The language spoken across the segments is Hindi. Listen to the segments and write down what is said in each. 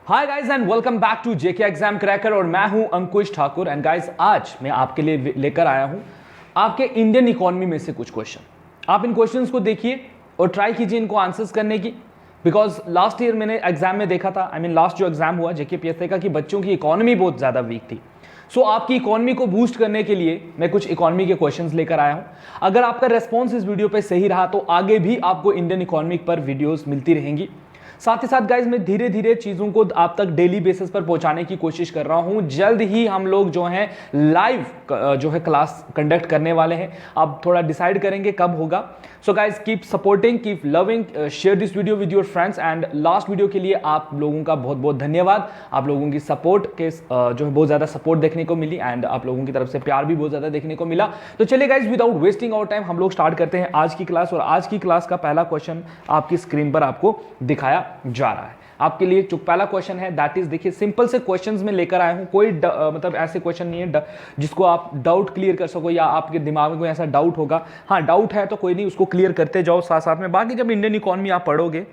Hi guys and welcome back to JK exam cracker और मैं हूं अंकुश ठाकुर। एंड गाइस आज मैं आपके लिए लेकर आया हूं आपके इंडियन इकोनॉमी में से कुछ क्वेश्चन। आप इन क्वेश्चंस को देखिए और ट्राई कीजिए इनको आंसर्स करने की, बिकॉज लास्ट ईयर मैंने एग्जाम में देखा था, लास्ट जो एग्जाम हुआ जेके पीएसए का, कि बच्चों की इकोनॉमी बहुत ज़्यादा वीक थी। सो आपकी इकोनॉमी को बूस्ट करने के लिए मैं कुछ इकोनॉमी के क्वेश्चंस लेकर आया हूं। अगर आपका रेस्पॉन्स इस वीडियो पे सही रहा तो आगे भी आपको इंडियन इकोनॉमी पर वीडियोस मिलती रहेंगी। साथ ही साथ गाइज मैं धीरे धीरे चीज़ों को आप तक डेली बेसिस पर पहुंचाने की कोशिश कर रहा हूं। जल्द ही हम लोग जो हैं लाइव जो है क्लास कंडक्ट करने वाले हैं। अब थोड़ा डिसाइड करेंगे कब होगा। So guys keep supporting, keep loving, share this video with your friends. And last video के लिए आप लोगों का बहुत बहुत धन्यवाद। आप लोगों की सपोर्ट के जो है बहुत ज़्यादा सपोर्ट देखने को मिली एंड आप लोगों की तरफ से प्यार भी बहुत ज़्यादा देखने को मिला। तो चलिए guys without wasting our time हम लोग स्टार्ट करते हैं आज की क्लास। और आज की क्लास का पहला क्वेश्चन आपकी स्क्रीन पर आपको दिखाया जा रहा है। आपके लिए जो पहला क्वेश्चन है दैट इज, देखिए सिंपल से क्वेश्चंस में लेकर आया हूं। कोई मतलब ऐसे क्वेश्चन नहीं है जिसको आप डाउट क्लियर कर सको या आपके दिमाग में कोई ऐसा डाउट होगा। हाँ डाउट है तो कोई नहीं, उसको क्लियर करते जाओ साथ साथ में। बाकी जब इंडियन इकोनॉमी आप पढ़ोगे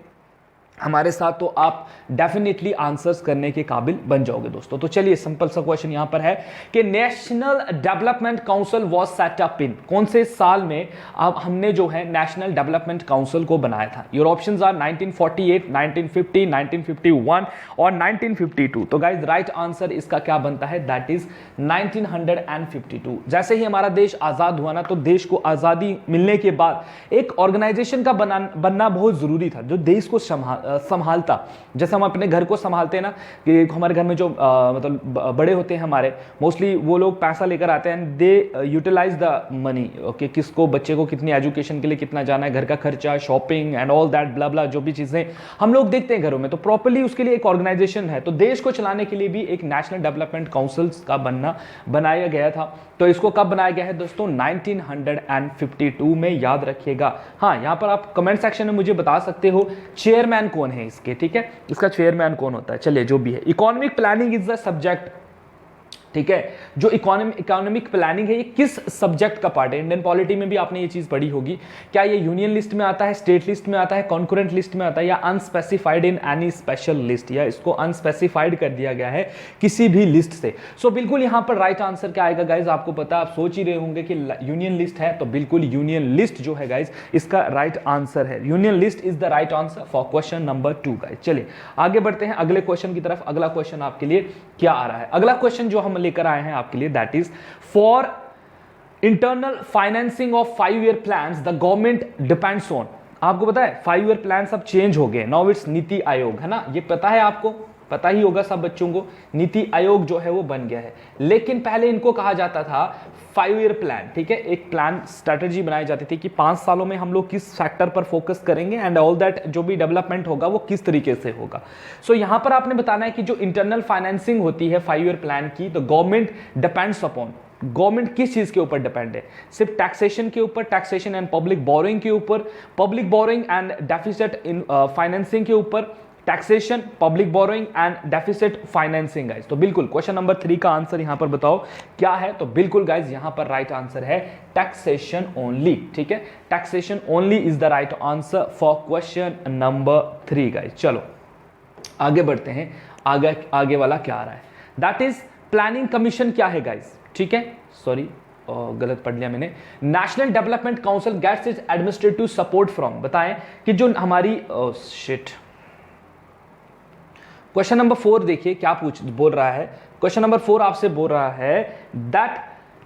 हमारे साथ तो आप डेफिनेटली आंसर्स करने के काबिल बन जाओगे दोस्तों। तो चलिए सिंपल सा क्वेश्चन यहां पर है कि national development council was set up in, कौन से साल में अब हमने जो है नेशनल डेवलपमेंट काउंसिल को बनाया था। योर ऑप्शंस आर 1948, 1950, 1951 और 1952। तो गाइज राइट आंसर इसका क्या बनता है, दैट इज 1952। जैसे ही हमारा देश आजाद हुआ ना, तो देश को आजादी मिलने के बाद एक ऑर्गेनाइजेशन का बनना बहुत जरूरी था जो देश को संभालता। जैसे हम अपने घर को संभालते हैं ना, कि हमारे घर में जो मतलब बड़े होते हैं हमारे, मोस्टली वो लोग पैसा लेकर आते हैं, they utilize the money. Okay, किसको, बच्चे को कितनी एजुकेशन के लिए कितना जाना है, घर का खर्चा, shopping and all that blah blah, जो भी चीजें हम लोग देखते हैं घरों में, तो प्रॉपर्ली उसके लिए एक ऑर्गेनाइजेशन है। तो देश को चलाने के लिए भी एक नेशनल डेवलपमेंट काउंसिल का बनाया गया था। तो इसको कब बनाया गया है दोस्तों, 1952 में, याद रखिएगा। हाँ, यहां पर आप कमेंट सेक्शन में मुझे बता सकते हो चेयरमैन कौन है इसके, ठीक है, इसका चेयरमैन कौन होता है। चलिए जो भी है, economic planning is the subject, ठीक है। जो इकोनॉमिक प्लानिंग है ये किस सब्जेक्ट का पार्ट है। इंडियन पॉलिटी में भी आपने ये चीज पढ़ी होगी। क्या ये यूनियन लिस्ट में आता है, स्टेट लिस्ट में आता है, कॉन्करेंट लिस्ट में आता है, या unspecified in any special list, या इसको अनस्पेसिफाइड कर दिया गया है किसी भी लिस्ट से। सो बिल्कुल यहां पर राइट आंसर क्या आएगा गाइज, आपको पता, आप सोच ही रहे होंगे कि यूनियन लिस्ट है, तो बिल्कुल यूनियन लिस्ट जो है गाइज इसका राइट आंसर है। Union list is the right answer for question number 2 guys. चलिए आगे बढ़ते हैं अगले क्वेश्चन की तरफ। अगला क्वेश्चन आपके लिए क्या आ रहा है, अगला क्वेश्चन जो हम लेकर आए हैं आपके लिए, that is for internal financing of 5 year plans the government depends on. आपको पता है 5 ईयर प्लान सब चेंज हो गए, नाउ इट्स नीति आयोग, है ना, ये पता है, आपको पता ही होगा सब बच्चों को, नीति आयोग जो है वो बन गया है। लेकिन पहले इनको कहा जाता था 5 ईयर प्लान, ठीक है। एक प्लान स्ट्रेटेजी बनाई जाती थी कि 5 सालों में हम लोग किस फैक्टर पर फोकस करेंगे एंड ऑल दैट, जो भी डेवलपमेंट होगा वो किस तरीके से होगा। सो यहां पर आपने बताना है कि जो इंटरनल फाइनेंसिंग होती है 5 ईयर प्लान की, तो गवर्नमेंट डिपेंड्स अपॉन, गवर्नमेंट किस चीज के ऊपर डिपेंड है, सिर्फ टैक्सेशन के ऊपर, टैक्सेशन एंड पब्लिक बोरोइंग के ऊपर, public borrowing and deficit in financing के ऊपर, taxation, public borrowing and deficit financing guys. तो बिल्कुल क्वेश्चन नंबर 3 का आंसर यहां पर बताओ क्या है। तो बिल्कुल गाइज यहां पर राइट आंसर है टैक्सेशन ओनली, ठीक है, taxation only is the right answer for question number 3 guys. चलो आगे बढ़ते हैं, आगे वाला क्या आ रहा है, दैट इज प्लानिंग कमीशन क्या है गाइज, ठीक है, सॉरी गलत पढ़ लिया मैंने। National development council gets its administrative support from, बताएं कि जो हमारी शिट, क्वेश्चन नंबर 4 देखिए क्या बोल रहा है। क्वेश्चन नंबर 4 आपसे बोल रहा है दैट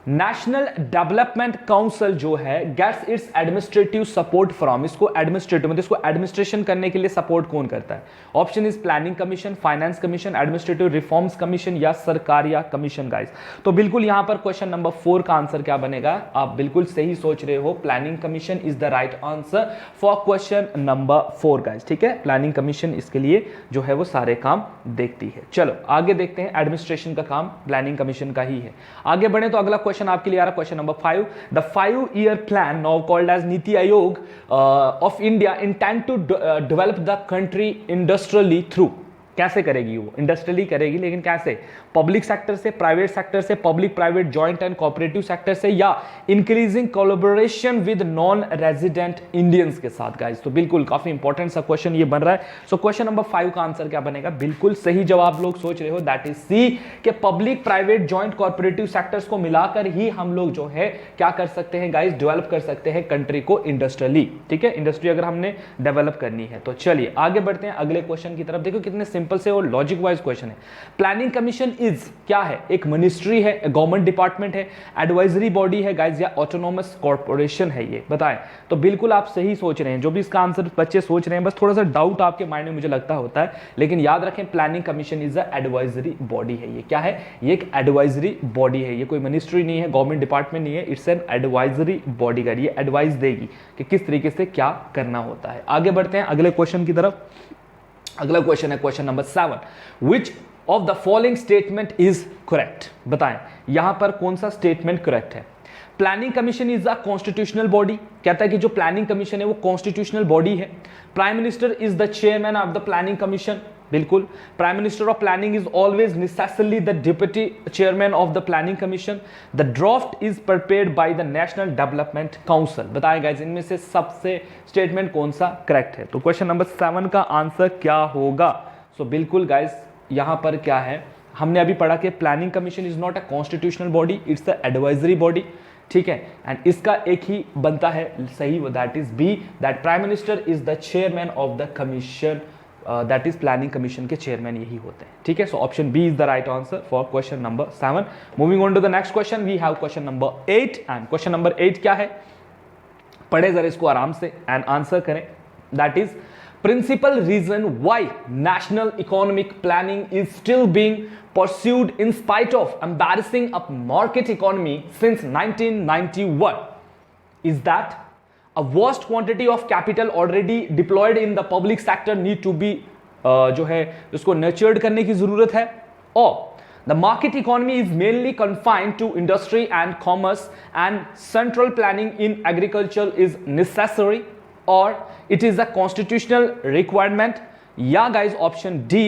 नेशनल डेवलपमेंट काउंसिल जो है gets its administrative support from, इसको एडमिनिस्ट्रेटिव मतलब इसको एडमिनिस्ट्रेशन करने के लिए सपोर्ट कौन करता है। Option is planning commission, finance commission, administrative reforms commission या सरकारिया कमीशन गाइस। तो बिल्कुल यहां पर क्वेश्चन नंबर 4 का आंसर क्या बनेगा, आप बिल्कुल सही सोच रहे हो, planning commission is the right answer for question number 4 guys, ठीक है। प्लानिंग कमीशन इसके लिए जो है वो सारे काम देखती है। चलो आगे देखते हैं, एडमिनिस्ट्रेशन का काम प्लानिंग कमीशन का ही है। आगे बढ़े तो अगला क्वेश्चन आपके लिए आ रहा, question number 5, the 5 year plan now called as NITI Aayog of India intend to develop the country industrially through, कैसे करेगी वो? इंडस्ट्रियली करेगी, लेकिन कैसे? पब्लिक सेक्टर से, प्राइवेट सेक्टर से, public private joint and cooperative sector से, या increasing collaboration with non resident Indians के साथ गाइस। तो बिल्कुल काफी इंपॉर्टेंट सा क्वेश्चन ये बन रहा है। सो क्वेश्चन नंबर 5 का आंसर क्या बनेगा? बिल्कुल सही जवाब लोग सोच रहे हो, दैट इज सी, कि public private joint cooperative sectors को मिलाकर ही हम लोग जो है क्या कर सकते हैं गाइस? डेवलप कर सकते हैं कंट्री को इंडस्ट्रियली। ठीक है, इंडस्ट्री अगर हमने डेवलप करनी है तो। चलिए आगे बढ़ते हैं अगले क्वेश्चन की तरफ। देखो कितने सिंपल से और लॉजिक वाइज क्वेश्चन है। प्लानिंग कमीशन इज क्या है? एक मिनिस्ट्री है, गवर्नमेंट डिपार्टमेंट है, एडवाइजरी बॉडी है गाइस, या ऑटोनोमस कॉर्पोरेशन है ये? बताएं। तो बिल्कुल आप सही सोच रहे हैं, जो भी इसका आंसर बच्चे सोच रहे हैं, बस थोड़ा सा डाउट आपके माइंड में मुझे लगता होता है, लेकिन याद रखें planning commission is a advisory body है। ये क्या है? ये एक एडवाइजरी बॉडी है, ये कोई मिनिस्ट्री नहीं है, गवर्नमेंट डिपार्टमेंट नहीं है, इट्स एन एडवाइजरी बॉडी। ये एडवाइस देगी कि किस तरीके से क्या करना होता है। आगे बढ़ते हैं अगले क्वेश्चन की तरफ। अगला क्वेश्चन है question number 7, which of the following statement is correct? बताएं यहां पर कौन सा स्टेटमेंट करेक्ट है? Planning commission is a constitutional body, कहता है कि जो प्लानिंग कमीशन है वो कॉन्स्टिट्यूशनल बॉडी है। Prime minister is the chairman of the planning commission, बिल्कुल। Prime minister of planning is always necessarily the deputy chairman of the planning commission. The draft is prepared by the national development council. बताएं गाइस इनमें से सबसे स्टेटमेंट कौन सा करेक्ट है? तो क्वेश्चन नंबर 7 का आंसर क्या होगा? सो बिल्कुल गाइस यहां पर क्या है, हमने अभी पढ़ा कि planning commission is not a constitutional body, it's a advisory body. ठीक है, एंड इसका एक ही बनता है सही, that is B, that prime minister is the chairman of the commission, that is planning commission के चेयरमैन यही होते हैं। ठीक है, so option B is the right answer for question number 7। Moving on to the next question, we have question number 8, and question number 8 क्या है? पढ़े जरा इसको आराम से एंड आंसर करें। That is principal reason why national economic planning is still being pursued in spite of embarrassing a market economy since 1991 is that a vast quantity of capital already deployed in the public sector need to be जो है उसको nurtured करने की जरूरत है, और the market economy is mainly confined to industry and commerce and central planning in agriculture is necessary, or it is a constitutional requirement. Yeah guys, option D,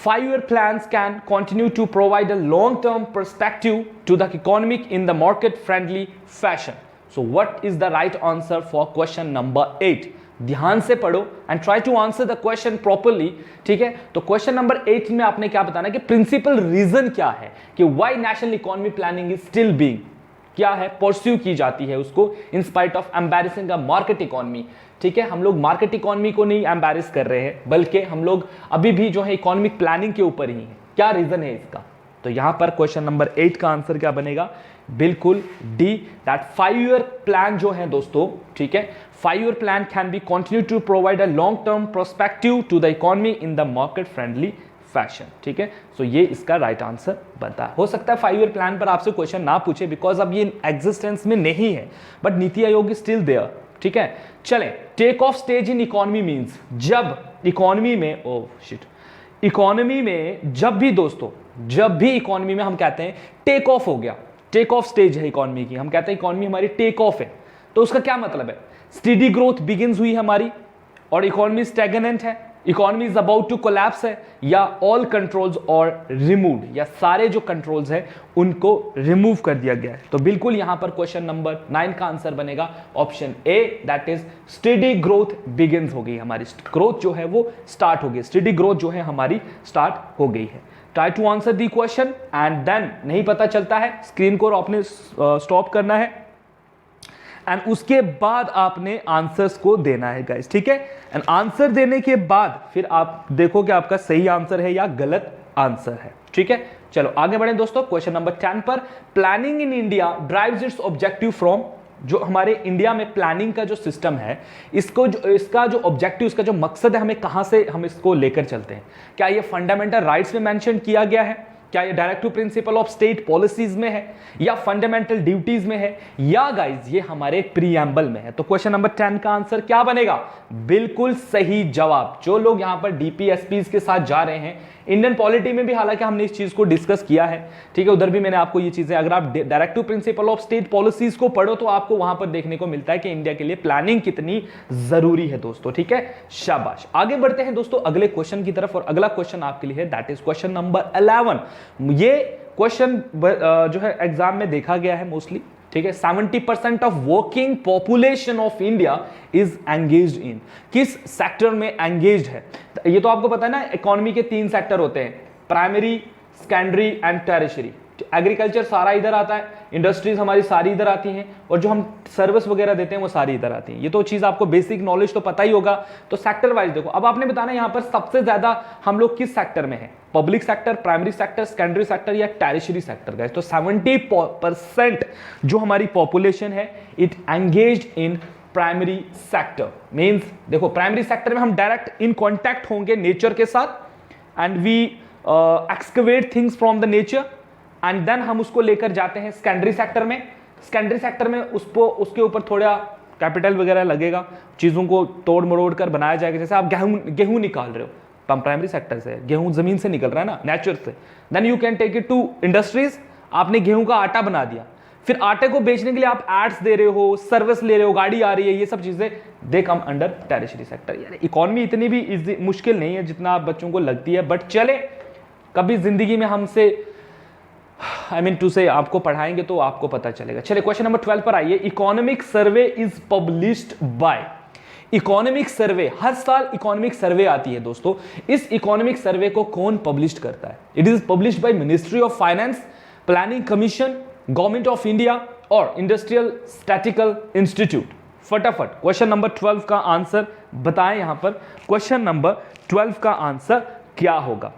5-year plans can continue to provide a long-term perspective to the economic in the market-friendly fashion. So what is the right answer for question number 8? ध्यान से पढ़ो and try to answer the question properly. ठीक है, तो क्वेश्चन नंबर 8 में आपने क्या बताना कि प्रिंसिपल रीजन क्या है कि why national economy planning is still being क्या है परस्यू की जाती है उसको, in spite of embarrassing a market economy. ठीक है, हम लोग मार्केट इकोनॉमी को नहीं एम्बैरेस कर रहे हैं, बल्कि हम लोग अभी भी जो है इकोनॉमिक प्लानिंग के ऊपर ही है। क्या रीजन है इसका? तो यहां पर क्वेश्चन नंबर 8 का आंसर क्या बनेगा? बिल्कुल डी, दैट 5-year प्लान जो है दोस्तों, ठीक है, 5-year plan can be continue to provide a long term perspective to the economy in the market friendly fashion. ठीक है, सो ये इसका राइट आंसर बनता है। हो सकता है 5-year प्लान पर आपसे क्वेश्चन ना पूछे बिकॉज अब ये एग्जिस्टेंस में नहीं है, but NITI Aayog is still there. ठीक है, चलें, take off stage in economy means जब इकोनॉमी में, ओह शिट, इकोनॉमी में जब भी दोस्तों, जब भी इकोनॉमी में हम कहते हैं टेक ऑफ हो गया, टेक ऑफ स्टेज है इकोनॉमी की, हम कहते हैं इकोनॉमी हमारी टेक ऑफ है, तो उसका क्या मतलब है? स्टेडी ग्रोथ बिगिंस हुई हमारी और इकोनॉमी स्टैग्नेंट है, economy is about to collapse है, या ऑल कंट्रोल्स और रिमूव्ड, या सारे जो कंट्रोल्स हैं उनको रिमूव कर दिया गया है। तो बिल्कुल यहां पर क्वेश्चन नंबर 9 का आंसर बनेगा option A, that is steady growth begins हो गई, हमारी ग्रोथ जो है वो स्टार्ट हो गई, स्टेडी ग्रोथ जो है हमारी स्टार्ट हो गई है। Try to answer the question and then नहीं पता चलता है स्क्रीन को आपने स्टॉप करना है एंड उसके बाद आपने आंसर्स को देना है गाइस। ठीक है, एंड आंसर देने के बाद फिर आप देखो कि आपका सही आंसर है या गलत आंसर है। ठीक है, चलो आगे बढ़ें दोस्तों क्वेश्चन नंबर 10 पर। Planning in India drives it's objective from, जो हमारे इंडिया में प्लानिंग का जो सिस्टम है इसको इसका जो ऑब्जेक्टिव, इसका जो मकसद है, हमें कहां से हम इसको लेकर चलते हैं? क्या ये फंडामेंटल राइट्स में मेंशन किया गया है? क्या ये directive principle of state policies में है, या फंडामेंटल ड्यूटीज में है, या गाइज ये हमारे प्रीएम्बल में है? तो क्वेश्चन नंबर 10 का आंसर क्या बनेगा? बिल्कुल सही जवाब। जो लोग यहां पर डीपीएसपीज के साथ जा रहे हैं, इंडियन पॉलिटी में भी हालांकि हमने इस चीज को डिस्कस किया है, ठीक है, उधर भी मैंने आपको ये चीजें, अगर आप directive principle of state policies को पढ़ो तो आपको वहां पर देखने को मिलता है कि इंडिया के लिए प्लानिंग कितनी जरूरी है दोस्तों, ठीक है, शाबाश। आगे बढ़ते हैं दोस्तों अगले क्वेश्चन की तरफ, और अगला क्वेश्चन आपके लिए है, दैट इज क्वेश्चन नंबर 11। ये क्वेश्चन जो है एग्जाम में देखा गया है मोस्टली, ठीक है। 70% of working population of India is engaged in, किस सेक्टर में एंगेज्ड है? ये तो आपको पता है ना, इकोनॉमी के 3 सेक्टर होते हैं, primary, secondary and tertiary. Agriculture सारा इधर आता है, इंडस्ट्रीज हमारी सारी इधर आती हैं, और जो हम सर्विस वगैरह देते हैं वो सारी इधर आती हैं। ये तो चीज आपको बेसिक नॉलेज तो पता ही होगा। तो सेक्टर वाइज देखो, अब आपने बताना यहां पर सबसे ज्यादा हम लोग किस सेक्टर में है, public sector, primary sector, secondary sector या टेरिशरी सेक्टर का? तो 70% जो हमारी पॉपुलेशन है it engaged in primary sector. Means देखो, प्राइमरी सेक्टर में हम डायरेक्ट इन कॉन्टैक्ट होंगे नेचर के साथ, and we excavate things from the nature, and then हम उसको लेकर जाते हैं सेकेंडरी सेक्टर में। सेकेंडरी सेक्टर में उसको, उसके ऊपर थोड़ा कैपिटल वगैरह लगेगा, चीजों को तोड़ मरोड़ कर बनाया जाएगा। जैसे आप गेहूं निकाल रहे हो, तो प्राइमरी सेक्टर से, गेहूं जमीन से निकल रहा है ना, नेचर से, then you can take it to industries. आपने गेहूं का आटा बना दिया, फिर आटे को बेचने के लिए आप एड्स दे रहे हो, सर्विस ले रहे हो, गाड़ी आ रही है, ये सब चीजें दे कम अंडर टेरिशरी सेक्टर। यार इकोनॉमी इतनी भी मुश्किल नहीं है जितना आप बच्चों को लगती है, बट चले कभी जिंदगी में हमसे टू से आपको पढ़ाएंगे तो आपको पता चलेगा। चलिए क्वेश्चन नंबर 12 पर आइए। Economic survey is published by, economic survey, हर साल इकोनॉमिक सर्वे आती है दोस्तों। इस इकोनॉमिक सर्वे को कौन पब्लिश करता है? It is published by ministry of finance, planning commission, government of India और इंडस्ट्रियल स्टैटिकल इंस्टीट्यूट। फटाफट क्वेश्चन नंबर 12 का आंसर बताएं। यहां पर क्वेश्चन नंबर 12 का आंसर क्या होगा?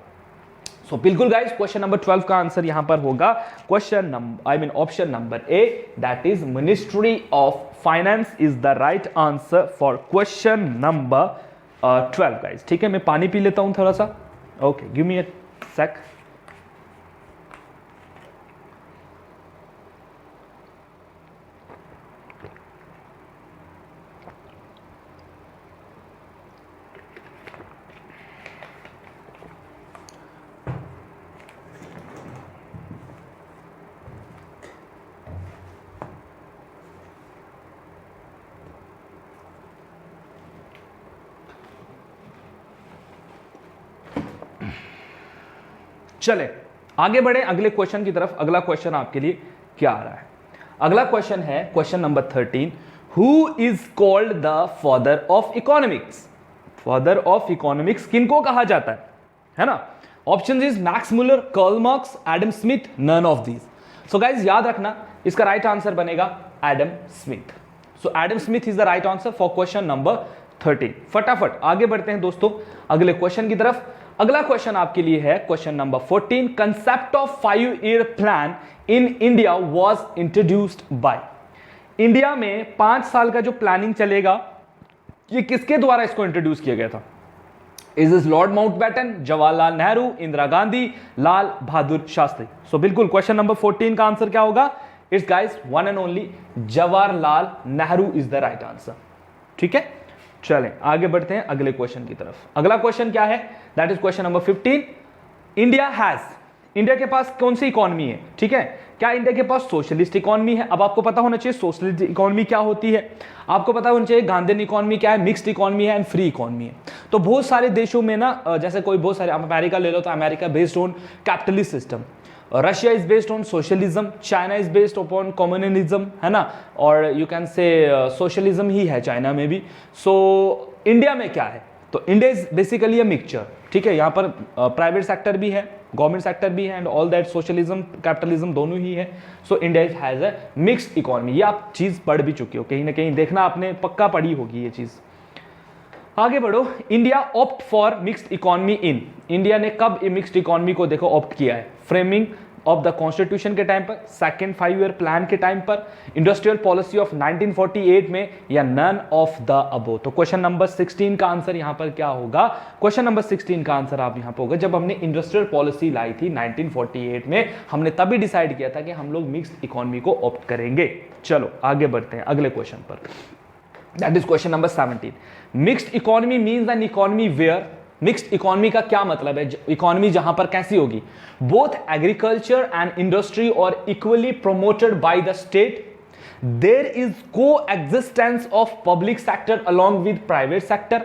सो बिल्कुल गाइस, क्वेश्चन नंबर 12 का आंसर यहां पर होगा question number, option number A, that is ministry of finance is the right answer for question number 12 guys. ठीक है, मैं पानी पी लेता हूं थोड़ा सा। ओके, गिव मी अ सेक। चले आगे बढ़े अगले क्वेश्चन की तरफ। अगला क्वेश्चन आपके लिए क्या आ रहा है? अगला क्वेश्चन है question number 13। Who is called the father of economics? Father of economics किनको कहा जाता है ना? Option is Max Muller, Karl Marx, Adam Smith, none of these. So guys याद रखना, इसका राइट आंसर बनेगा Adam Smith. So Adam Smith is the right answer for question number 13। फटाफट आगे बढ़ते हैं दोस्तों अगले क्वेश्चन की तरफ। अगला क्वेश्चन आपके लिए है question number 14। Concept of 5-year plan in India was introduced by. India में 5 साल का जो प्लानिंग चलेगा, ये किसके द्वारा इसको इंट्रोड्यूस किया गया था? Is is lord Mountbatten, Jawaharlal Nehru, Indira Gandhi, Lal Bahadur Shastri? So बिल्कुल क्वेश्चन नंबर 14 का आंसर क्या होगा? It's guys one and only Jawaharlal Nehru is the right answer. ठीक है, चलें आगे बढ़ते हैं अगले क्वेश्चन की तरफ। अगला क्वेश्चन क्या है? That is question number 15। India के पास कौन सी इकोनॉमी है? ठीक है, क्या इंडिया के पास सोशलिस्ट इकोनॉमी है? अब आपको पता होना चाहिए सोशलिस्ट इकोनॉमी क्या होती है, आपको पता होना चाहिए गांधीयन इकोनॉमी क्या है, मिक्स्ड इकोनॉमी है एंड फ्री इकोनॉमी है। तो बहुत सारे देशों में ना, जैसे कोई बहुत सारे, अमेरिका ले लो तो America based on capitalist system, Russia is based on socialism, China is based upon communalism, है ना, और यू कैन से सोशलिज्म ही है चाइना में भी। सो इंडिया में क्या है? तो India is basically a mixture. ठीक है, यहाँ पर प्राइवेट सेक्टर भी है, गवर्नमेंट सेक्टर भी है, and all that, socialism capitalism दोनों ही है। So India has a mixed economy. ये आप चीज पढ़ भी चुके हो, कहीं ना कहीं देखना आपने पक्का पढ़ी होगी ये चीज। आगे बढ़ो। India opt for mixed economy in, India ने कब मिक्स्ड इकोनॉमी को देखो ऑप्ट किया है? फ्रेमिंग ऑफ द कॉन्स्टिट्यूशन के टाइम पर, सेकंड 5 ईयर प्लान के टाइम पर, इंडस्ट्रियल पॉलिसी ऑफ 1948 में, या नन ऑफ द अबो। तो क्वेश्चन नंबर 16 का आंसर यहां पर क्या होगा? क्वेश्चन नंबर 16 का आंसर आप यहां पर होगा, जब हमने इंडस्ट्रियल पॉलिसी लाई थी 1948 में, हमने तभी डिसाइड किया था कि हम लोग मिक्स्ड इकोनॉमी को ऑप्ट करेंगे। चलो आगे बढ़ते हैं अगले क्वेश्चन पर, that is question number 17। Mixed economy means an economy where, mixed economy का क्या मतलब है? इकोनॉमी जहां पर कैसी होगी? बोथ एग्रीकल्चर एंड इंडस्ट्री और equally promoted by the state, there is coexistence of public sector along with private sector,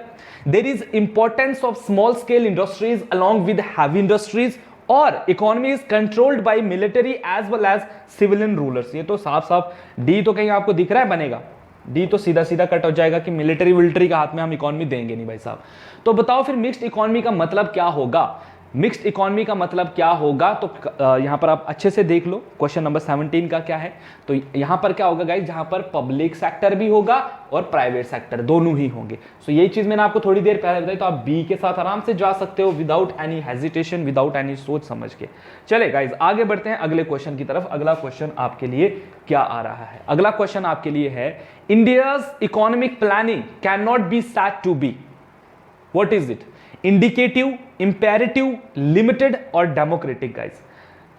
there is importance of small scale industries along with heavy industries, और economy is controlled by military as well as civilian rulers. ये तो साफ साफ डी तो कहीं आपको दिख रहा है बनेगा, डी तो सीधा सीधा कट हो जाएगा कि मिलिट्री विलिट्री के हाथ में हम इकोनॉमी देंगे नहीं भाई साहब। तो बताओ फिर मिक्स्ड इकोनॉमी का मतलब क्या होगा? मिक्स्ड इकोनॉमी का मतलब क्या होगा? तो यहां पर आप अच्छे से देख लो क्वेश्चन नंबर 17 का क्या है। तो यहां पर क्या होगा गाइस, जहां पर पब्लिक सेक्टर भी होगा और प्राइवेट सेक्टर दोनों ही होंगे। सो यही चीज मैंने आपको थोड़ी देर पहले बताई, तो आप बी के साथ आराम से जा सकते हो without any hesitation, without any सोच समझ के। चले गाइस आगे बढ़ते हैं अगले क्वेश्चन की तरफ। अगला क्वेश्चन आपके लिए क्या आ रहा है? अगला क्वेश्चन आपके लिए है, India's economic planning can not be said to be, what is it? Indicative, imperative, limited और डेमोक्रेटिक गाइस।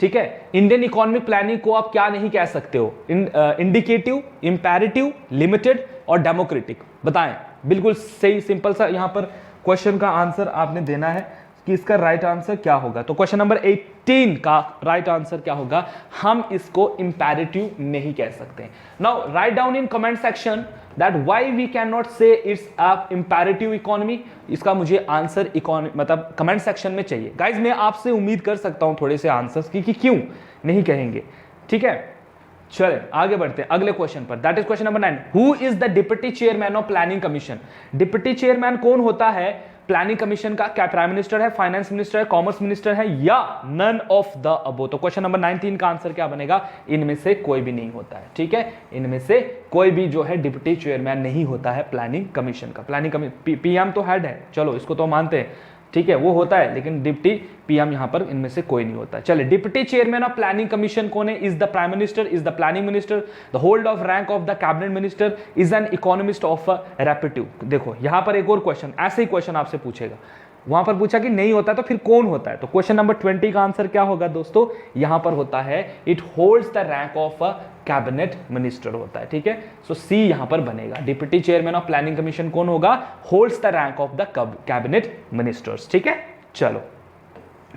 ठीक है, इंडियन इकोनॉमिक प्लानिंग को आप क्या नहीं कह सकते हो? इंडिकेटिव, इंपेरेटिव, लिमिटेड और डेमोक्रेटिक। बताएं, बिल्कुल सही सिंपल सा यहां पर क्वेश्चन का आंसर आपने देना है कि इसका राइट आंसर क्या होगा। तो क्वेश्चन नंबर 18 का राइट आंसर क्या होगा? हम इसको इंपेरेटिव नहीं कह सकते। Now write down in comment section that why we cannot say it's a imperative economy। इसका मुझे आंसर मतलब कमेंट सेक्शन में चाहिए गाइज। मैं आपसे उम्मीद कर सकता हूं थोड़े से आंसर्स की कि क्यों नहीं कहेंगे। ठीक है, चले आगे बढ़ते हैं अगले क्वेश्चन पर, that is question number 9। Who is the deputy chairman of planning commission? Deputy chairman कौन होता है प्लानिंग कमीशन का? क्या प्राइम मिनिस्टर है, फाइनेंस मिनिस्टर है, कॉमर्स मिनिस्टर है, या नन ऑफ द अबो? तो क्वेश्चन नंबर 19 का आंसर क्या बनेगा? इनमें से कोई भी नहीं होता है। ठीक है, इनमें से कोई भी जो है डिप्टी चेयरमैन नहीं होता है प्लानिंग कमीशन का। प्लानिंग कमीशन पीएम तो हेड है, चलो इसको तो मानते हैं, ठीक है वो होता है, लेकिन डिप्टी पीएम यहां पर इनमें से कोई नहीं होता है। चलिए, deputy chairman of planning commission कौन है? Is the prime minister, is the planning minister, the hold of rank of the cabinet minister, is an economist of reputed. देखो यहां पर एक और क्वेश्चन, ऐसे ही क्वेश्चन आपसे पूछेगा, वहां पर पूछा कि नहीं होता तो फिर कौन होता है? तो क्वेश्चन नंबर 20 का आंसर क्या होगा दोस्तों? यहां पर होता है it holds the rank of a cabinet minister होता है। ठीक है, सो सी यहां पर बनेगा। Deputy chairman of planning commission कौन होगा? Holds the rank of the cabinet ministers. ठीक है, चलो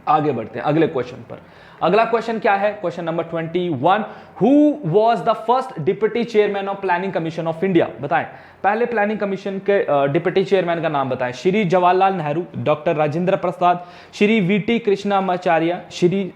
आगे बढ़ते हैं अगले क्वेश्चन पर। अगला क्वेश्चन क्या है? Question number 21। Who was the first deputy chairman of planning commission of India? बताएं, पहले प्लानिंग कमीशन के डिप्टी चेयरमैन का नाम बताएं। श्री जवाहरलाल नेहरू, डॉक्टर राजेंद्र प्रसाद, श्री वीटी कृष्णमाचार्य, श्री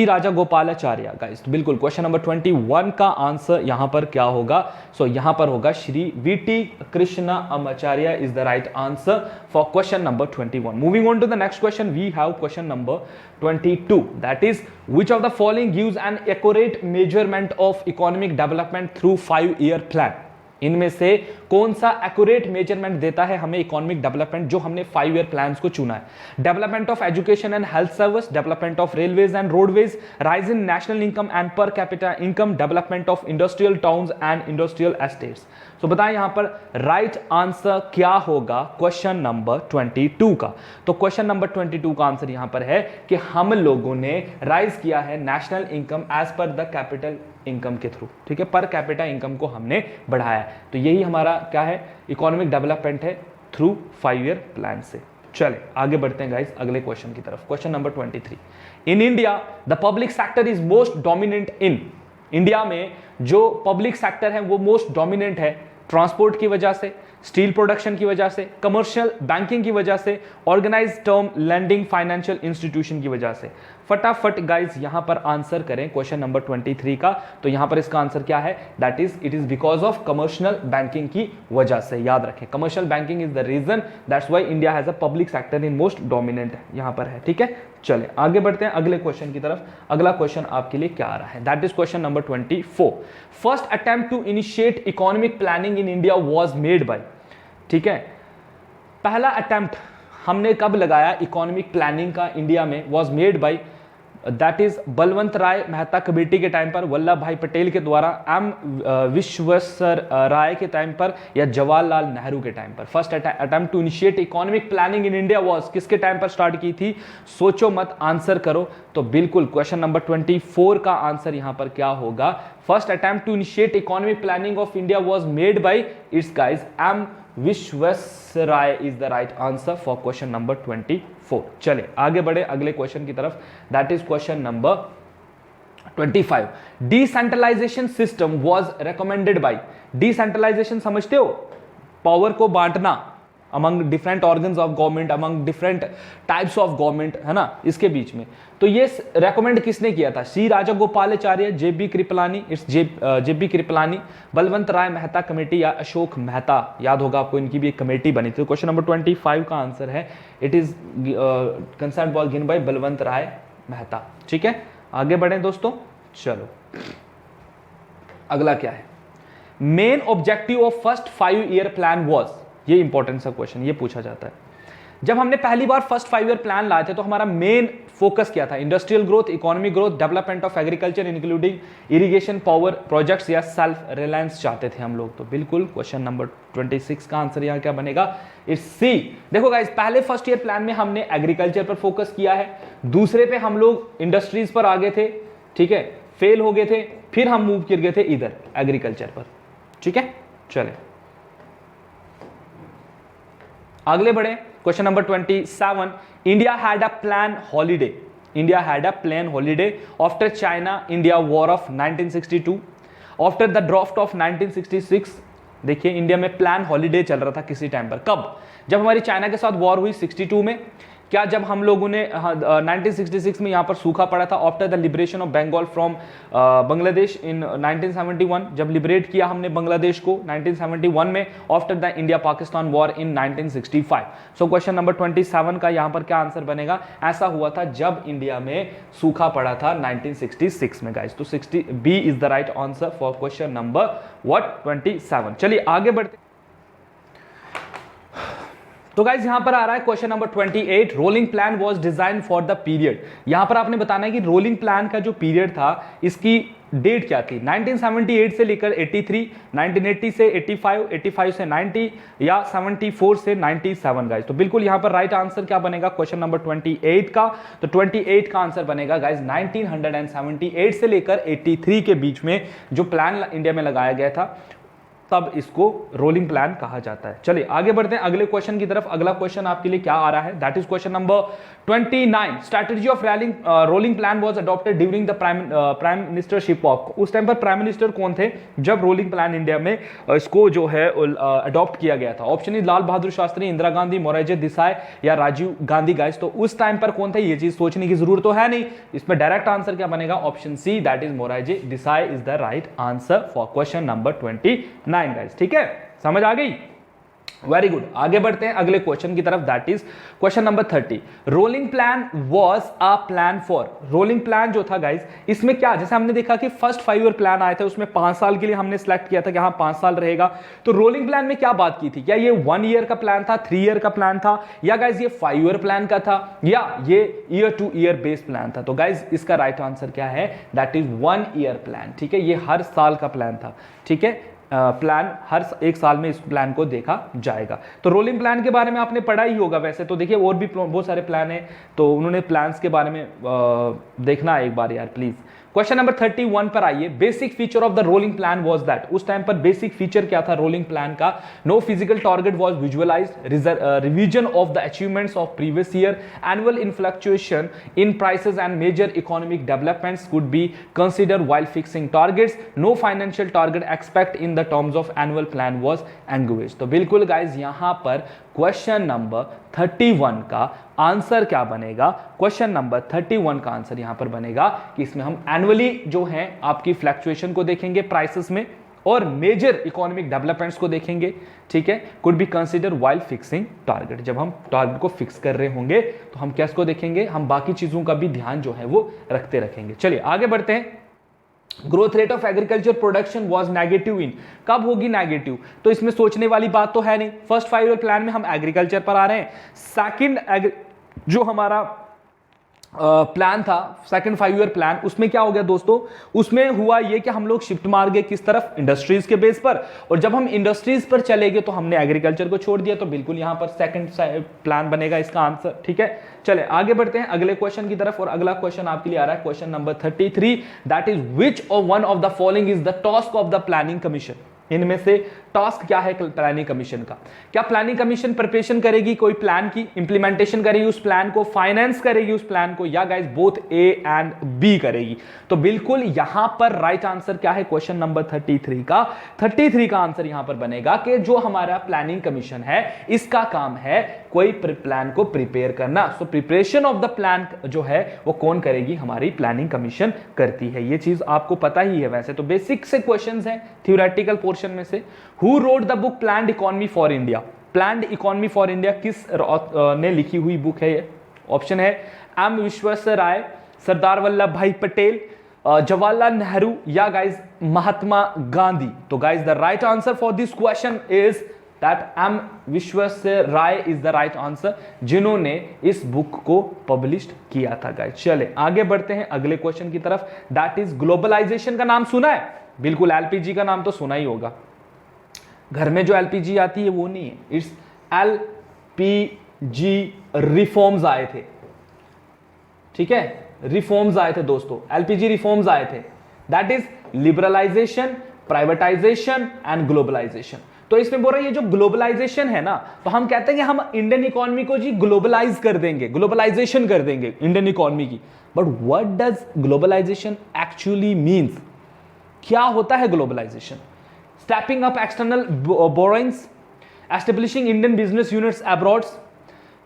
राजा गोपालाचार्य। गाइस बिल्कुल क्वेश्चन नंबर 21 का आंसर यहां पर क्या होगा? सो यहां पर होगा Shri VT Krishnamacharya is the right answer for question number 21। Moving on to the next question, we have question number 22, that is which of the following gives an accurate measurement of economic development through 5-year plan? इनमें से कौन सा एक्यूरेट मेजरमेंट देता है हमें इकोनॉमिक डेवलपमेंट जो हमने 5 ईयर प्लान्स को चुना है? Development of education and health service, development of railways and roadways, rise in national income and per capita income, development of industrial towns and industrial estates. तो बताएं यहां पर राइट आंसर क्या होगा क्वेश्चन नंबर 22 का? तो क्वेश्चन नंबर 22 का आंसर यहां पर है कि हम लोगों ने राइज किया है national income as per the capital income के थ्रू। ठीक है, पर कैपिटा इनकम को हमने बढ़ाया है। तो यही हमारा क्या है? इकोनॉमिक डेवलपमेंट है थ्रू 5 ईयर प्लान से। चले आगे बढ़ते हैं गाइस अगले क्वेश्चन की तरफ। Question number 23। In India the public sector is most dominant in. India में जो पब्लिक सेक्टर है वो मोस्ट डोमिनेंट है ट्रांसपोर्ट की वजह से, स्टील प्रोडक्शन की वजह से, कमर्शियल बैंकिंग की वजह से, organised term lending financial institution की वजह से। फटाफट गाइस यहां पर आंसर करें क्वेश्चन नंबर 23 का। तो यहां पर इसका आंसर क्या है? That is it is because of commercial banking की वजह से। याद रखें, commercial banking is the reason, that's why India has a public sector in most dominant यहां पर है। ठीक है, चले आगे बढ़ते हैं अगले क्वेश्चन की तरफ। अगला क्वेश्चन आपके लिए क्या आ रहा है? That is question number 24। First attempt to initiate economic planning in India was made by. ठीक है, पहला अटेम्प्ट हमने कब लगाया इकोनॉमिक प्लानिंग का इंडिया में? Was made by that is Balwant Rai Mehta committee के टाइम पर, वल्लभ भाई पटेल के द्वारा, एम विश्वेश्वर राय के टाइम पर, या जवाहरलाल नेहरू के टाइम पर? First attempt to initiate economic planning in India was किसके टाइम पर स्टार्ट की थी? सोचो मत, आंसर करो। तो बिल्कुल क्वेश्चन नंबर 24 का आंसर यहां पर क्या होगा? First attempt to initiate economic planning of India was made by its guys M Visvesvaraya is the right answer for question number 24। चले आगे बढ़े अगले क्वेश्चन की तरफ, that is question number 25। Decentralization system was recommended by, decentralization समझते हो? पावर को बांटना among different organs of government, among different types of government, है ना, इसके बीच में। तो ये रेकमेंड किसने किया था? C Rajagopalachari, J B Kripalani, it's J B Kripalani, Balwant Rai Mehta committee, या अशोक मेहता? याद होगा आपको, इनकी भी एक कमेटी बनी थी। क्वेश्चन नंबर 25 का आंसर है it is concern was given by Balwant Rai Mehta. ठीक है, आगे बढ़े दोस्तों। चलो अगला क्या है? Main objective of first 5 year plan was, ये इंपॉर्टेंट सा क्वेश्चन, ये पूछा जाता है। जब हमने पहली बार फर्स्ट 5 ईयर प्लान लाए थे तो हमारा मेन फोकस क्या था? Industrial growth, economic growth, development of agriculture including irrigation, power projects, या सेल्फ रिलायंस चाहते थे हम लोग। तो बिल्कुल क्वेश्चन नंबर 26 का आंसर यहां क्या बनेगा? इट्स सी। देखो गाइस, पहले फर्स्ट ईयर प्लान में हमने एग्रीकल्चर पर फोकस किया है, दूसरे पे हम लोग इंडस्ट्रीज पर आ गए थे, ठीक है, फेल हो गए थे, फिर हम मूव कर गए थे इधर एग्रीकल्चर पर। ठीक है, चले अगले बढ़े। Question number 27। India had a plan holiday, India had a plan holiday after China India war of 1962, after the draft of 1966। देखिए, इंडिया में प्लान हॉलीडे चल रहा था किसी टाइम पर, कब? जब हमारी चाइना के साथ वॉर हुई 62 में, क्या जब हम लोगों ने 1966 में यहाँ पर सूखा पड़ा था, after the liberation of Bengal from Bangladesh in 1971, जब लिबरेट किया हमने बांग्लादेश को 1971 में, after the India Pakistan war in 1965। So question number 27 का यहाँ पर क्या आंसर बनेगा? ऐसा हुआ था जब इंडिया में सूखा पड़ा था 1966 में गाइस। तो 60 B is the right answer for question number 27। चलिए आगे बढ़ते। तो गाइज यहां पर आ रहा है question number 28। Rolling plan was design for the period. यहां पर आपने बताना है कि रोलिंग प्लान का जो पीरियड था, इसकी डेट क्या थी? 1978 से लेकर 83, 1980 से 85, 85 से 90, या 74 से 97 गाइज। तो बिल्कुल यहां पर राइट आंसर क्या बनेगा क्वेश्चन नंबर 28 का? तो 28 का आंसर बनेगा गाइज 1978 से लेकर 83 के बीच में जो प्लान इंडिया में लगाया गया था, तब इसको रोलिंग प्लान कहा जाता है। चलिए आगे बढ़ते हैं अगले क्वेश्चन की तरफ। अगला क्वेश्चन आपके लिए क्या आ रहा है? That is question number 29। Strategy of rolling plan was adopted during the prime ministership of. उस टाइम पर प्राइम मिनिस्टर कौन थे जब रोलिंग प्लान इंडिया में इसको जो है अडॉप्ट किया गया था? ऑप्शन इज लाल बहादुर शास्त्री, इंदिरा गांधी, मोरारजी देसाई, या राजीव गांधी गाइस। तो उस टाइम पर कौन थे, ये चीज सोचने की जरूरत तो है नहीं, इसमें डायरेक्ट आंसर क्या बनेगा? Option C, that is Morarji Desai is the right answer for question number 29 guys. ठीक है, समझ आ गई? Very good. आगे बढ़ते हैं अगले क्वेश्चन की तरफ, that is question number 30। Rolling plan was a plan for. Rolling plan जो था गाइस, इसमें क्या, जैसे हमने देखा कि फर्स्ट 5 ईयर प्लान आए थे, उसमें 5 साल के लिए हमने सिलेक्ट किया था कि हाँ 5 साल रहेगा। तो रोलिंग प्लान में क्या बात की थी? क्या ये 1 ईयर का प्लान था, 3 ईयर का प्लान था, या गाइस ये 5 ईयर प्लान का था, या ये year two year based plan था? तो गाइस इसका राइट आंसर क्या है? That is 1 year plan. ठीक है, ये हर साल का प्लान था। ठीक है, प्लान हर 1 साल में इस प्लान को देखा जाएगा। तो रोलिंग प्लान के बारे में आपने पढ़ा ही होगा वैसे तो। देखिए और भी बहुत सारे प्लान हैं, तो उन्होंने प्लान्स के बारे में देखना एक बार यार प्लीज। क्वेश्चन नंबर 31 पर आइए। Basic feature of the rolling plan was that. उस टाइम पर बेसिक फीचर क्या था रोलिंग प्लान का? No physical target was visualised, revision of the achievements of previous year, annual in fluctuation in prices and major economic developments could be consider while fixing targets, no financial target expect in the terms of annual plan was engaged. तो बिल्कुल गाइज यहां पर क्वेश्चन नंबर 31 का आंसर क्या बनेगा? क्वेश्चन नंबर 31 का आंसर यहां पर बनेगा कि इसमें हम एनुअली जो है आपकी फ्लक्चुएशन को देखेंगे प्राइसेस में, और मेजर इकोनॉमिक डेवलपमेंट्स को देखेंगे। ठीक है, could be consider while fixing target. जब हम टारगेट को फिक्स कर रहे होंगे तो हम कैसे को देखेंगे? हम बाकी चीजों का भी ध्यान जो है वो रखते रखेंगे। चलिए आगे बढ़ते हैं। Growth rate of agriculture production was negative इन। कब होगी नेगेटिव? तो इसमें सोचने वाली बात तो है नहीं। फर्स्ट 5 ईयर प्लान में हम एग्रीकल्चर पर आ रहे हैं। सेकंड जो हमारा प्लान था, सेकंड 5 ईयर प्लान, उसमें क्या हो गया दोस्तों, उसमें हुआ ये कि हम लोग शिफ्ट मार गए किस तरफ, इंडस्ट्रीज के बेस पर, और जब हम इंडस्ट्रीज पर चले गए तो हमने एग्रीकल्चर को छोड़ दिया, तो बिल्कुल यहां पर सेकंड प्लान बनेगा इसका आंसर। ठीक है, चले आगे बढ़ते हैं अगले क्वेश्चन की तरफ, और अगला क्वेश्चन आपके लिए आ रहा है question number 33, that is which of one of the following is the task of the planning commission. इनमें से टास्क क्या है प्लानिंग कमीशन का? क्या प्लानिंग कमीशन प्रिपरेशन करेगी कोई प्लान की, इंप्लीमेंटेशन करेगी उस प्लान को, फाइनेंस करेगी उस प्लान को, या guys both A and B करेगी? तो बिल्कुल यहां पर राइट आंसर क्या है क्वेश्चन नंबर 33 का? 33 का आंसर यहां पर बनेगा कि जो हमारा प्लानिंग कमीशन है इसका काम है कोई प्लान को प्रिपेयर करना। So preparation of the plan जो है वो कौन करेगी? हमारी प्लानिंग कमीशन करती है। ये चीज आपको पता ही है वैसे तो, बेसिक से क्वेश्चंस हैं थ्योरेटिकल पोर्शन में से। Who wrote the book planned economy for India? Planned economy for India किस ने लिखी हुई बुक है ये? ऑप्शन है एम विश्वेश्वर राय, सरदार वल्लभ भाई पटेल, जवाहरलाल नेहरू, या गाइज महात्मा गांधी। तो guys the right answer for this question is that M Visvesvaraya is the right answer, जिन्होंने इस बुक को पब्लिश किया था गाइज। चले आगे बढ़ते हैं अगले क्वेश्चन की तरफ, दैट इज ग्लोबलाइजेशन। का नाम सुना है? बिल्कुल, एलपीजी का नाम तो सुना ही होगा। घर में जो एलपीजी आती है वो नहीं है, इट्स एलपीजी रिफॉर्म्स आए थे। ठीक है, रिफॉर्म्स आए थे दोस्तों, एलपीजी रिफॉर्म्स आए थे, that is liberalization, privatization and globalization. तो इसमें बोल रहा है ये जो ग्लोबलाइजेशन है ना, तो हम कहते हैं कि हम इंडियन इकोनॉमी को जी ग्लोबलाइज कर देंगे, ग्लोबलाइजेशन कर देंगे इंडियन इकोनॉमी की। But what does globalisation actually means? क्या होता है globalisation? Stepping up external borrowings, establishing Indian business units abroad,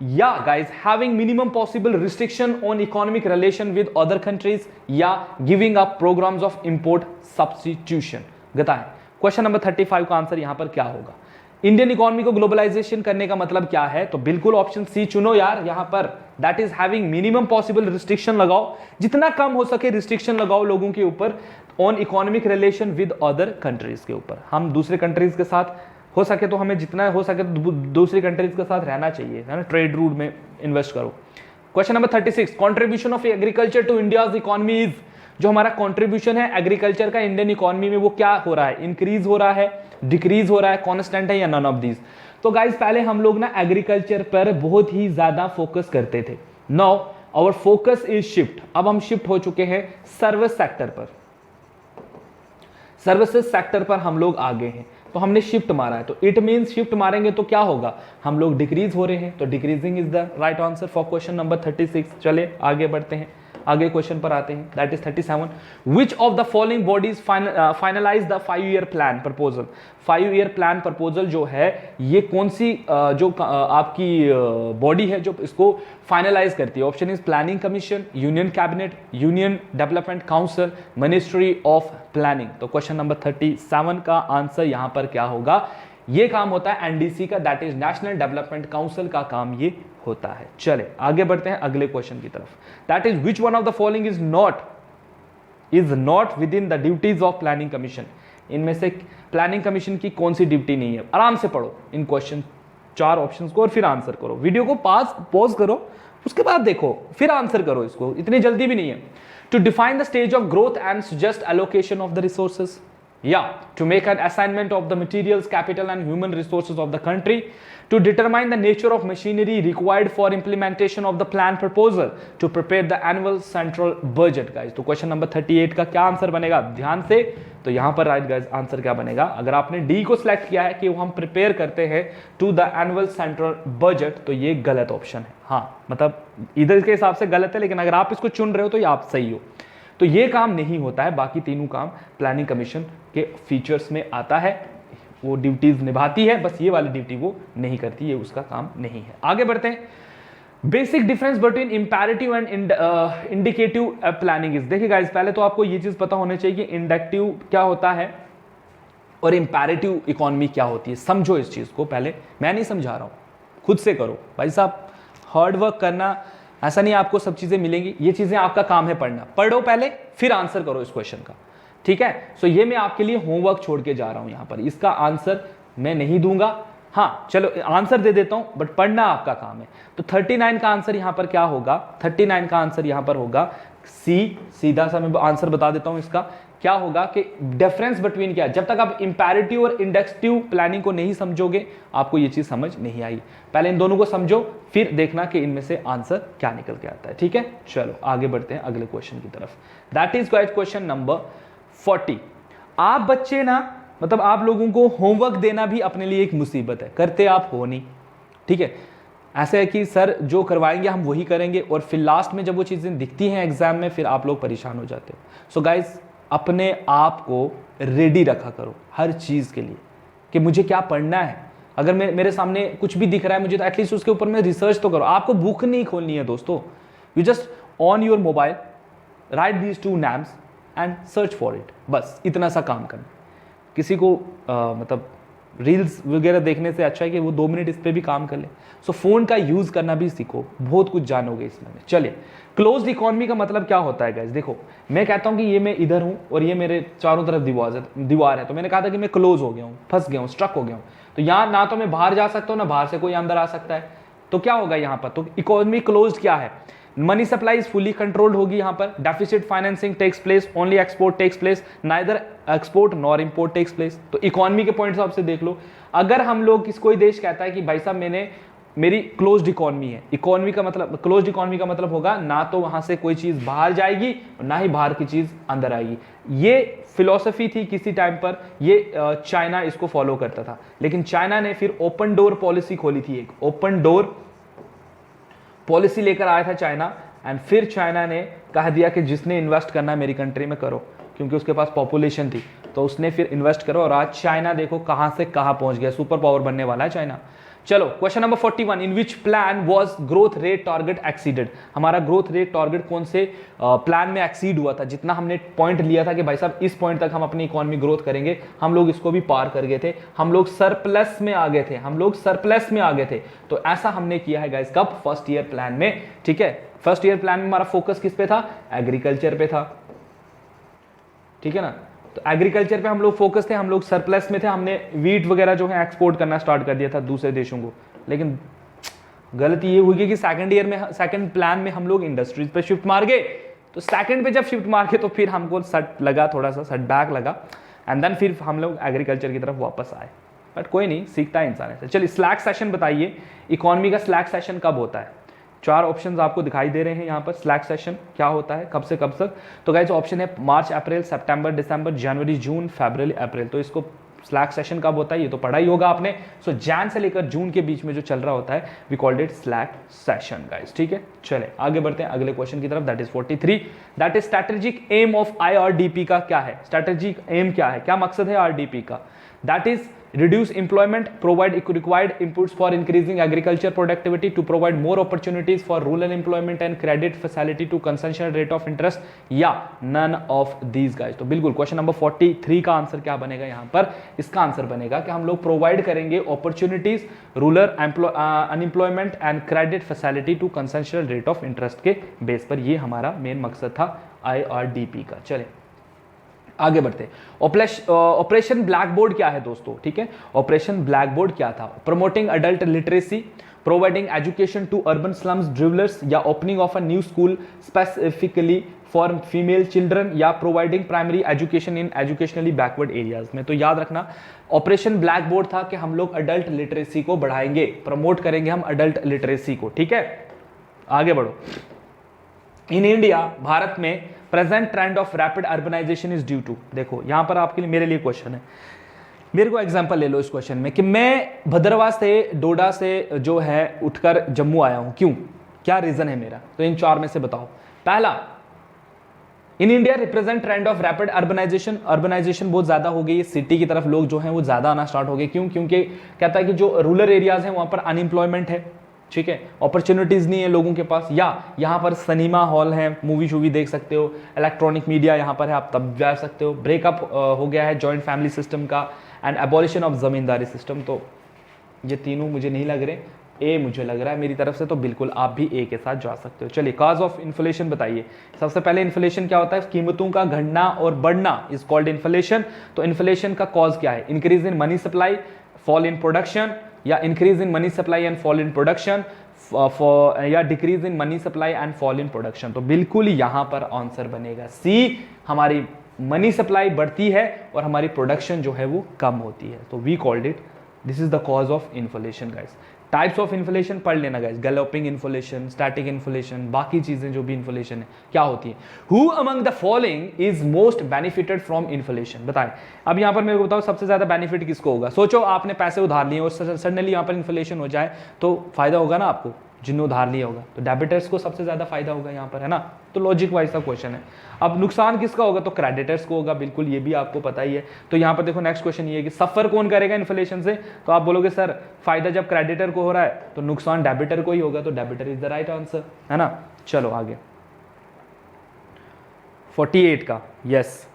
या guys having minimum possible restriction on economic relation with other countries, या giving up programmes of import substitution. बताएं क्वेश्चन नंबर 35 का आंसर यहां पर क्या होगा? इंडियन इकोनॉमी को ग्लोबलाइजेशन करने का मतलब क्या है? तो बिल्कुल ऑप्शन सी चुनो यार यहां पर, that is having minimum possible restriction लगाओ, जितना कम हो सके रिस्ट्रिक्शन लगाओ लोगों के ऊपर on economic relation with other countries के ऊपर। हम दूसरे कंट्रीज के साथ हो सके तो हमें जितना हो सके तो दूसरी कंट्रीज के साथ रहना चाहिए, है ना, ट्रेड रूट में इन्वेस्ट करो। Question number 36, contribution of agriculture to India's economy is. जो हमारा कंट्रीब्यूशन है एग्रीकल्चर का इंडियन इकोनॉमी में वो क्या हो रहा है? इंक्रीज हो रहा है, डिक्रीज हो रहा है, कांस्टेंट है, या नन ऑफ दीज? तो गाइस पहले हम लोग ना एग्रीकल्चर पर बहुत ही ज्यादा फोकस करते थे। Now our focus is shift, अब हम शिफ्ट हो चुके हैं सर्विस सेक्टर पर। सर्विसेज सेक्टर पर हम लोग आगे हैं, तो हमने शिफ्ट मारा है, तो इट मींस शिफ्ट मारेंगे तो क्या होगा? हम लोग डिक्रीज हो रहे हैं, तो decreasing is the right answer for question number 36। चले आगे बढ़ते हैं, आगे क्वेश्चन पर आते हैं, that is 37। Which of the following bodies finalize the 5 year plan proposal? 5 year plan proposal जो है ये कौन सी आपकी बॉडी है जो इसको फाइनलाइज करती है? Option is planning commission, union cabinet, union development council, ministry of planning. तो क्वेश्चन नंबर 37 का आंसर यहां पर क्या होगा? ये काम होता है एनडीसी का, that is national development council का काम ये होता है। चले आगे बढ़ते हैं अगले क्वेश्चन की तरफ, that is which one of the following is not with in the duties of planning commission? इनमें से प्लानिंग कमीशन की कौन सी ड्यूटी नहीं है? आराम से पढ़ो इन क्वेश्चन 4 ऑप्शंस को और फिर आंसर करो। वीडियो को पॉज करो, उसके बाद देखो, फिर आंसर करो इसको, इतनी जल्दी भी नहीं है। To define the stage of growth and suggest allocation of the resources, या to make an assignment of the materials, capital and human resources of the country, to determine the nature of machinery required for implementation of the plan proposal, to prepare the annual central budget guys। तो क्वेश्चन नंबर 38 का क्या आंसर बनेगा? ध्यान से, तो यहां पर राइट गाइस आंसर क्या बनेगा? अगर आपने डी को सिलेक्ट किया है कि वो हम प्रिपेयर करते हैं to the annual central budget, तो ये गलत ऑप्शन है। हाँ, मतलब इधर के हिसाब से गलत है, लेकिन अगर आप इसको चुन रहे हो तो ये आप सही हो। तो ये काम नहीं होता है, बाकी तीनों काम प्लानिंग कमीशन के फीचर्स में आता है, वो ड्यूटीज निभाती है, बस ये वाली ड्यूटी वो नहीं करती, ये उसका काम नहीं है। आगे बढ़ते हैं, basic difference between imperative and indicative planning is. देखिए गाइस, पहले तो आपको ये चीज पता होनी चाहिए कि इंडक्टिव क्या होता है और इंपैरेटिव इकोनॉमी क्या होती है। समझो इस चीज को, पहले मैं नहीं समझा रहा हूं, खुद से करो भाई साहब, हार्ड वर्क करना, ऐसा नहीं आपको सब चीजें मिलेंगी, ये चीजें आपका काम है पढ़ना। पढ़ो पहले, फिर आंसर करो इस क्वेश्चन का, ठीक है? सो ये मैं आपके लिए होमवर्क छोड़ के जा रहा हूं यहां पर, इसका आंसर मैं नहीं दूंगा, हाँ चलो आंसर दे देता हूं, बट पढ़ना आपका काम है। तो 39 का आंसर यहां पर क्या होगा, 39 का आंसर यहां पर होगा सी। सीधा सा मैं आंसर बता देता हूं इसका, क्या होगा कि डिफरेंस बिटवीन क्या, जब तक आप इंपैरेटिव और इंडेक्टिव प्लानिंग को नहीं समझोगे आपको ये चीज समझ नहीं आई। पहले इन दोनों को समझो, फिर देखना कि इनमें से आंसर क्या निकल के आता है, ठीक है। चलो आगे बढ़ते हैं अगले क्वेश्चन की तरफ। That is question number 40। आप बच्चे ना, मतलब आप लोगों को होमवर्क देना भी अपने लिए एक मुसीबत है, करते आप हो नहीं, ठीक है। ऐसे है कि सर जो करवाएंगे हम वही करेंगे, और फिर लास्ट में जब वो चीजें दिखती हैं एग्जाम में, फिर आप लोग परेशान हो जाते हो। सो गाइज अपने आप को रेडी रखा करो हर चीज के लिए कि मुझे क्या पढ़ना है। अगर मेरे सामने कुछ भी दिख रहा है मुझे, तो एटलीस्ट उसके ऊपर में रिसर्च तो करो। आपको बुक नहीं खोलनी है दोस्तों, you just on your mobile right these 2 names and search for it, बस इतना सा काम करना। किसी को मतलब रील्स वगैरह देखने से अच्छा है कि वो 2 मिनट इस पर भी काम कर ले। सो फोन का यूज करना भी सीखो, बहुत कुछ जानोगे इसमें। चलिए, क्लोज्ड इकोनॉमी का मतलब क्या होता है गाइस। देखो मैं कहता हूं कि ये मैं इधर हूं और ये मेरे चारों तरफ दीवार है, तो मैंने कहा था कि मैं क्लोज हो गया हूं, फंस गया हूं, स्ट्रक हो गया हूं। तो यहां ना तो मैं बाहर जा सकता हूं ना बाहर से कोई अंदर आ सकता है। तो क्या होगा यहां पर, तो इकोनॉमी क्लोज्ड क्या है, money supply is fully controlled होगी। यहां पर deficit financing takes place, only export takes place, neither export nor import takes place. तो इकोनॉमी के पॉइंट ऑफ से देख लो, अगर हम लोग कोई देश कहता है कि भाई साहब मेरी क्लोज्ड इकोनॉमी है, इकोनॉमी का मतलब, क्लोज्ड इकोनॉमी का मतलब होगा ना तो वहां से कोई चीज बाहर जाएगी और ना ही बाहर की चीज अंदर आएगी। ये फिलॉसफी थी किसी टाइम पर, ये चाइना इसको फॉलो करता था, लेकिन चाइना ने फिर ओपन डोर पॉलिसी खोली थी, एक ओपन डोर पॉलिसी लेकर आया था चाइना। एंड फिर चाइना ने कह दिया कि जिसने इन्वेस्ट करना है मेरी कंट्री में करो, क्योंकि उसके पास पॉपुलेशन थी, तो उसने फिर इन्वेस्ट करो। और आज चाइना देखो कहां से कहां पहुंच गया, सुपर पावर बनने वाला है चाइना। चलो question number 41, in which plan was growth rate target exceeded. हमारा ग्रोथ रेट टारगेट कौन से प्लान में एक्सीड हुआ था, जितना हमने पॉइंट लिया था कि भाई साहब इस पॉइंट तक हम अपनी इकोनॉमी ग्रोथ करेंगे, हम लोग इसको भी पार कर गए थे, हम लोग सरप्लस में आ गए थे, हम लोग सरप्लस में आ गए थे। तो ऐसा हमने किया है गाइस, कब, फर्स्ट ईयर प्लान में, ठीक है। फर्स्ट ईयर प्लान में हमारा फोकस किस पे था, एग्रीकल्चर पे था, ठीक है ना। तो एग्रीकल्चर पे हम लोग फोकस थे, हम लोग सरप्लस में थे, हमने वीट वगैरह जो है एक्सपोर्ट करना स्टार्ट कर दिया था दूसरे देशों को। लेकिन गलती ये हुई कि सेकंड ईयर में, सेकंड प्लान में हम लोग इंडस्ट्रीज पे शिफ्ट मार गए। तो सेकंड पे जब शिफ्ट मार के तो फिर हमको सट लगा, थोड़ा सा सेटबैक लगा, एंड देन फिर हम लोग एग्रीकल्चर की तरफ वापस आए। बट कोई नहीं, सीखता है इंसान ऐसे। चलिए स्लैक सेशन बताइए, इकोनॉमी का स्लैक सेशन कब होता है। 4 ऑप्शंस आपको दिखाई दे रहे हैं यहाँ पर, स्लैक सेशन क्या होता है, कब से कब तक। तो गाइस ऑप्शन है मार्च अप्रैल, सितंबर दिसंबर, जनवरी जून, फरवरी अप्रैल। तो इसको स्लैक सेशन कब होता है ये तो पढ़ा ही होगा आपने। सो जैन से लेकर जून के बीच में जो चल रहा होता है, we called it slack session guys, ठीक है। चले आगे बढ़ते हैं अगले क्वेश्चन की तरफ, that is 43, that is strategic aim of IRDP का क्या है। स्ट्रेटेजिक एम क्या है, क्या मकसद है RDP का, that is reduce employment, provide required inputs for increasing agriculture productivity, to provide more opportunities for rural employment and credit facility to concessional rate of interest, या none of these guys। तो बिल्कुल क्वेश्चन नंबर 43 का आंसर क्या बनेगा यहाँ पर, इसका आंसर बनेगा कि हम लोग प्रोवाइड करेंगे opportunities, rural unemployment and credit facility to concessional rate of interest के बेस पर। ये हमारा मेन मकसद था IRDP का। चले आगे बढ़ते। ऑपरेशन ब्लैक बोर्ड क्या है दोस्तों, ठीक है। ऑपरेशन ब्लैक बोर्ड क्या था, promoting adult literacy, providing education to urban slums dwellers, या opening of a new school specifically for female children, या providing primary education in educationally backward areas में। तो याद रखना ऑपरेशन ब्लैक बोर्ड था कि हम लोग अडल्ट लिटरेसी को बढ़ाएंगे, प्रमोट करेंगे हम अडल्ट लिटरेसी को, ठीक है। आगे बढ़ो। इन इंडिया, भारत में present trend of rapid urbanization is due to. देखो यहां पर आपके लिए, मेरे लिए क्वेश्चन है, मेरे को एग्जांपल ले लो इस क्वेश्चन में कि मैं भद्रवाह से, डोडा से जो है उठकर जम्मू आया हूं, क्यों, क्या रीजन है मेरा। तो इन 4 में से बताओ। पहला, in India represent trend of rapid urbanization, urbanization बहुत ज्यादा हो गई है, सिटी की तरफ लोग जो हैं वो ज्यादा आना स्टार्ट हो गए। क्यों, क्योंकि कहता है कि जो रूरल एरियाज हैं वहां पर अनएम्प्लॉयमेंट है, ठीक है, अपॉर्चुनिटीज नहीं है लोगों के पास, या यहाँ पर सिनेमा हॉल है, मूवी शूवी देख सकते हो, इलेक्ट्रॉनिक मीडिया यहाँ पर है, आप तब जा सकते हो। ब्रेकअप हो गया है जॉइंट फैमिली सिस्टम का, and abolition of zamindari system. तो ये तीनों मुझे नहीं लग रहे, ए मुझे लग रहा है मेरी तरफ से, तो बिल्कुल आप भी ए के साथ जा सकते हो। चलिए कॉज ऑफ इन्फ्लेशन बताइए। सबसे पहले इन्फ्लेशन क्या होता है, कीमतों का घटना और बढ़ना इज कॉल्ड इन्फ्लेशन। तो इन्फ्लेशन का कॉज क्या है, increase in money supply, fall in production, या increase in money supply and fall in production, या decrease in money supply and fall in production. तो बिल्कुल यहां पर आंसर बनेगा सी, हमारी मनी सप्लाई बढ़ती है और हमारी प्रोडक्शन जो है वो कम होती है। तो we called it, this is the cause of inflation guys. Types of inflation पढ़ लेना guys, galloping inflation, static inflation, बाकी चीजें जो भी इन्फ्लेशन है क्या होती है। Who among the following is most benefited from inflation, बताएं। अब यहां पर मेरे को बताओ सबसे ज्यादा बेनिफिट किसको होगा। सोचो आपने पैसे उधार लिए और सडनली यहां पर इन्फ्लेशन हो जाए तो फायदा होगा ना आपको, जिन्होंने उधार लिया होगा, तो डेबिटर्स को सबसे ज्यादा फायदा होगा यहाँ पर, है ना। तो लॉजिक वाइज का क्वेश्चन है। अब नुकसान किसका होगा, तो क्रेडिटर्स को होगा, बिल्कुल ये भी आपको पता ही है। तो यहाँ पर देखो नेक्स्ट क्वेश्चन ये है कि सफर कौन करेगा इन्फ्लेशन से, तो आप बोलोगे सर फायदा जब क्रेडिटर को हो रहा है तो नुकसान डेबिटर को ही होगा, तो debtor is the right answer, है ना। चलो आगे 48 का, यस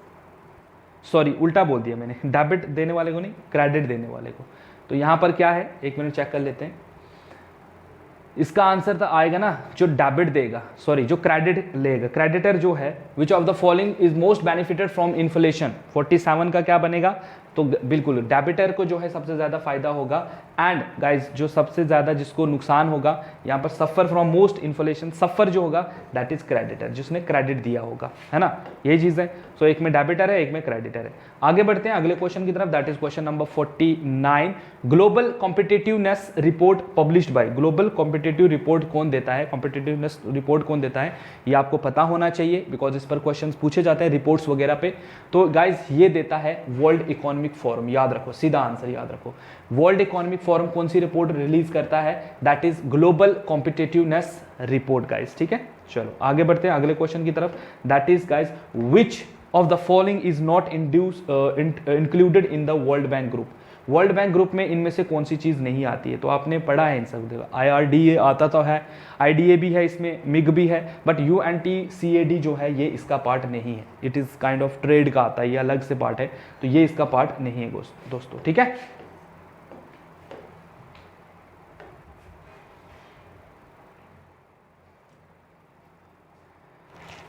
सॉरी उल्टा बोल दिया मैंने, डेबिट देने वाले को नहीं, क्रेडिट देने वाले को। तो यहाँ पर क्या है, एक मिनट चेक कर लेते हैं। इसका आंसर तो आएगा ना जो डेबिट देगा, सॉरी जो क्रेडिट लेगा, क्रेडिटर जो है, विच of the following is most benefited from inflation. 47 का क्या बनेगा, तो बिल्कुल डेबिटर को जो है सबसे ज्यादा फायदा होगा। एंड गाइज जो सबसे ज्यादा जिसको नुकसान होगा यहाँ पर, सफर फ्रॉम मोस्ट इन्फ्लेशन, सफर जो होगा दैट इज क्रेडिटर, जिसने क्रेडिट दिया होगा, है ना। ये चीज है। सो एक में डेबिटर है, एक में क्रेडिटर है। आगे बढ़ते हैं अगले क्वेश्चन की तरफ, that is question number 49। Global competitiveness report published by, global competitive report कौन देता है, कॉम्पिटिटिवनेस रिपोर्ट कौन देता है, ये आपको पता होना चाहिए, बिकॉज इस पर क्वेश्चन पूछे जाते हैं रिपोर्ट्स वगैरह पे। तो गाइज ये देता है वर्ल्ड इकोनॉमिक फोरम, याद रखो, सीधा आंसर याद रखो। वर्ल्ड इकोनॉमिक फोरम कौन सी रिपोर्ट रिलीज करता है, that is global competitiveness report guys, ठीक है। चलो आगे बढ़ते हैं अगले क्वेश्चन की तरफ, that is guys which of the following is not included in the world bank group. World bank group में इनमें से कौन सी चीज नहीं आती है, तो आपने पढ़ा है इन सब, IRDA आता तो है, IDA भी है इसमें, MIG भी है, बट UNTCAD जो है ये इसका पार्ट नहीं है। It is kind of trade का आता है, ये अलग से पार्ट है, तो ये इसका पार्ट नहीं है दोस्तों, ठीक है।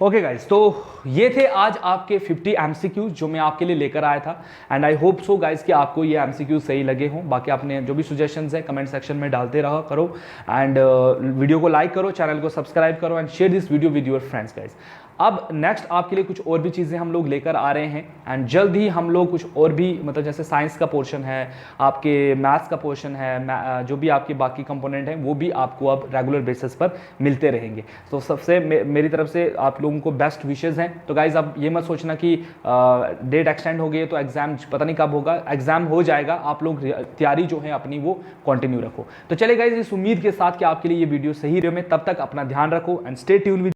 ओके गाइज, तो ये थे आज आपके 50 MCQs जो मैं आपके लिए लेकर आया था। And I hope so guys कि आपको ये MCQs सही लगे हों। बाकी आपने जो भी सजेशंस है कमेंट सेक्शन में डालते रहा करो। एंड वीडियो को लाइक करो, चैनल को सब्सक्राइब करो and share this video with your friends guys. अब नेक्स्ट आपके लिए कुछ और भी चीज़ें हम लोग लेकर आ रहे हैं एंड जल्द ही हम लोग कुछ और भी, मतलब जैसे साइंस का पोर्शन है, आपके मैथ्स का पोर्शन है, जो भी आपके बाकी कंपोनेंट हैं वो भी आपको अब रेगुलर बेसिस पर मिलते रहेंगे। तो सबसे मेरी तरफ से आप लोगों को बेस्ट विशेज़ हैं। तो गाइज अब ये मत सोचना कि डेट एक्सटेंड हो गई तो एग्जाम पता नहीं कब होगा, एग्जाम हो जाएगा, आप लोग तैयारी जो है अपनी वो कंटिन्यू रखो। तो चले गाइज इस उम्मीद के साथ कि आपके लिए ये वीडियो सही रहे, में तब तक अपना ध्यान रखो एंड स्टे ट्यून विद